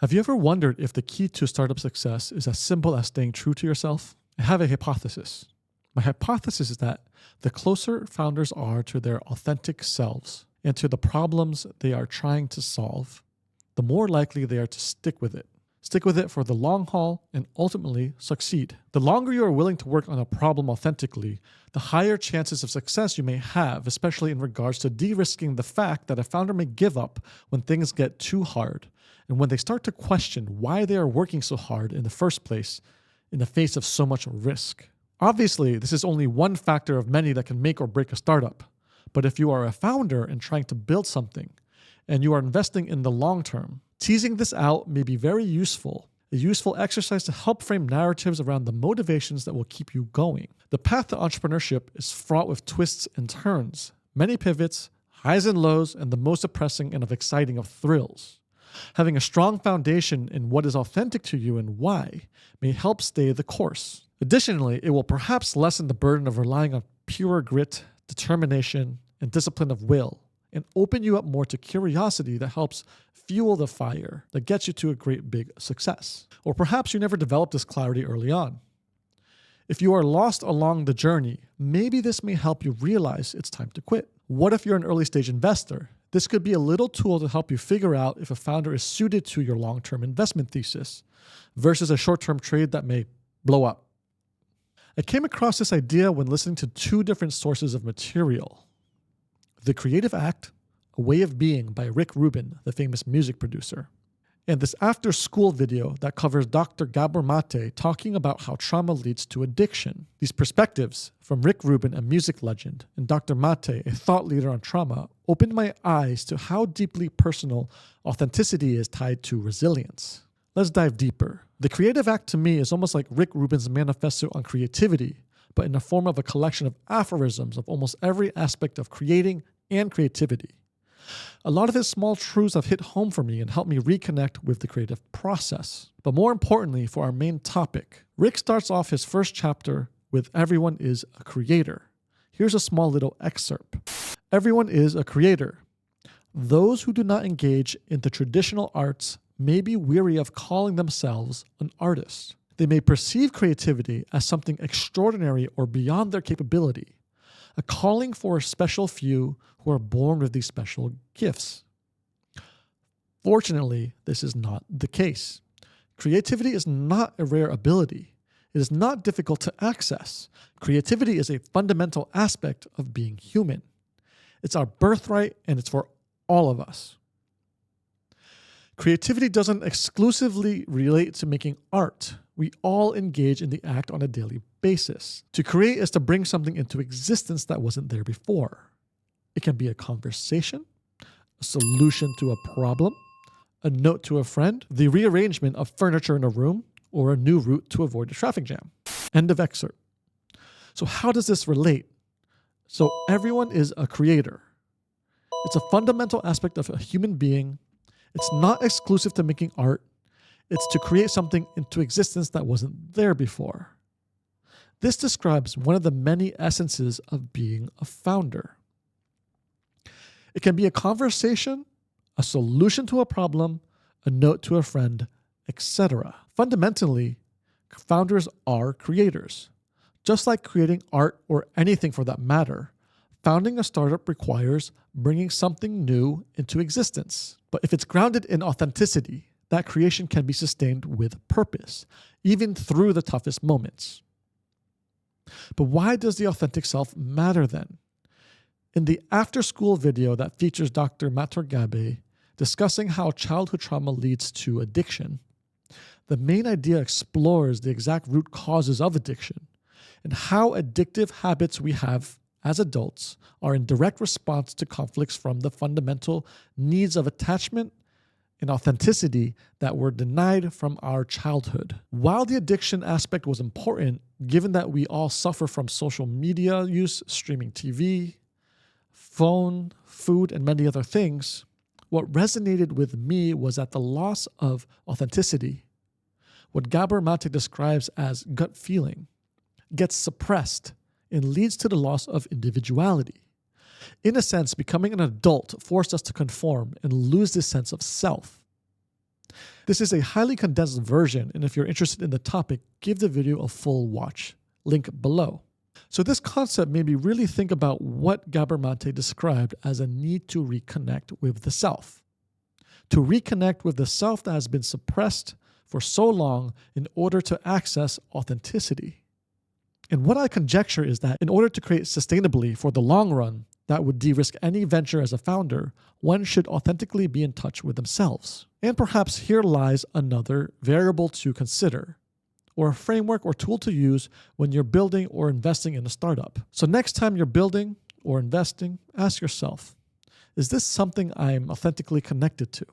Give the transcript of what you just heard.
Have you ever wondered if the key to startup success is as simple as staying true to yourself? I have a hypothesis. My hypothesis is that the closer founders are to their authentic selves and to the problems they are trying to solve, the more likely they are to stick with it. Stick with it for the long haul and ultimately succeed. The longer you are willing to work on a problem authentically, the higher chances of success you may have, especially in regards to de-risking the fact that a founder may give up when things get too hard and when they start to question why they are working so hard in the first place in the face of so much risk. Obviously, this is only one factor of many that can make or break a startup. But if you are a founder and trying to build something, and you are investing in the long term, teasing this out may be very useful. A useful exercise to help frame narratives around the motivations that will keep you going. The path to entrepreneurship is fraught with twists and turns, many pivots, highs and lows, and the most depressing and exciting of thrills. Having a strong foundation in what is authentic to you and why may help stay the course. Additionally, it will perhaps lessen the burden of relying on pure grit, determination, and discipline of will, and open you up more to curiosity that helps fuel the fire that gets you to a great big success. Or perhaps you never developed this clarity early on. If you are lost along the journey, maybe this may help you realize it's time to quit. What if you're an early stage investor? This could be a little tool to help you figure out if a founder is suited to your long-term investment thesis versus a short-term trade that may blow up. I came across this idea when listening to two different sources of material. The Creative Act, A Way of Being by Rick Rubin, the famous music producer, and this after-school video that covers Dr. Gabor Mate talking about how trauma leads to addiction. These perspectives from Rick Rubin, a music legend, and Dr. Mate, a thought leader on trauma, opened my eyes to how deeply personal authenticity is tied to resilience. Let's dive deeper. The Creative Act to me is almost like Rick Rubin's manifesto on creativity, but in the form of a collection of aphorisms of almost every aspect of creating and creativity. A lot of his small truths have hit home for me and helped me reconnect with the creative process. But more importantly, for our main topic, Rick starts off his first chapter with "Everyone is a creator." Here's a small little excerpt. Everyone is a creator. Those who do not engage in the traditional arts may be weary of calling themselves an artist. They may perceive creativity as something extraordinary or beyond their capability, a calling for a special few who are born with these special gifts. Fortunately, this is not the case. Creativity is not a rare ability. It is not difficult to access. Creativity is a fundamental aspect of being human. It's our birthright and it's for all of us. Creativity doesn't exclusively relate to making art. We all engage in the act on a daily basis. To create is to bring something into existence that wasn't there before. It can be a conversation, a solution to a problem, a note to a friend, the rearrangement of furniture in a room, or a new route to avoid a traffic jam. End of excerpt. So how does this relate? So everyone is a creator. It's a fundamental aspect of a human being. It's not exclusive to making art. It's to create something into existence that wasn't there before. This describes one of the many essences of being a founder. It can be a conversation, a solution to a problem, a note to a friend, etc. Fundamentally, founders are creators. Just like creating art or anything for that matter, founding a startup requires bringing something new into existence. But if it's grounded in authenticity, that creation can be sustained with purpose, even through the toughest moments. But why does the authentic self matter then? In the after-school video that features Dr. Matur Gabe discussing how childhood trauma leads to addiction, the main idea explores the exact root causes of addiction and how addictive habits we have as adults are in direct response to conflicts from the fundamental needs of attachment and authenticity that were denied from our childhood. While the addiction aspect was important, given that we all suffer from social media use, streaming TV, phone, food, and many other things, what resonated with me was that the loss of authenticity, what Gabor Mate describes as gut feeling, gets suppressed and leads to the loss of individuality. In a sense, becoming an adult forced us to conform and lose this sense of self. This is a highly condensed version, and if you're interested in the topic, give the video a full watch. Link below. So this concept made me really think about what Gabor-Mate described as a need to reconnect with the self. To reconnect with the self that has been suppressed for so long in order to access authenticity. And what I conjecture is that in order to create sustainably for the long run that would de-risk any venture as a founder, one should authentically be in touch with themselves. And perhaps here lies another variable to consider, or a framework or tool to use when you're building or investing in a startup. So next time you're building or investing, ask yourself, is this something I'm authentically connected to?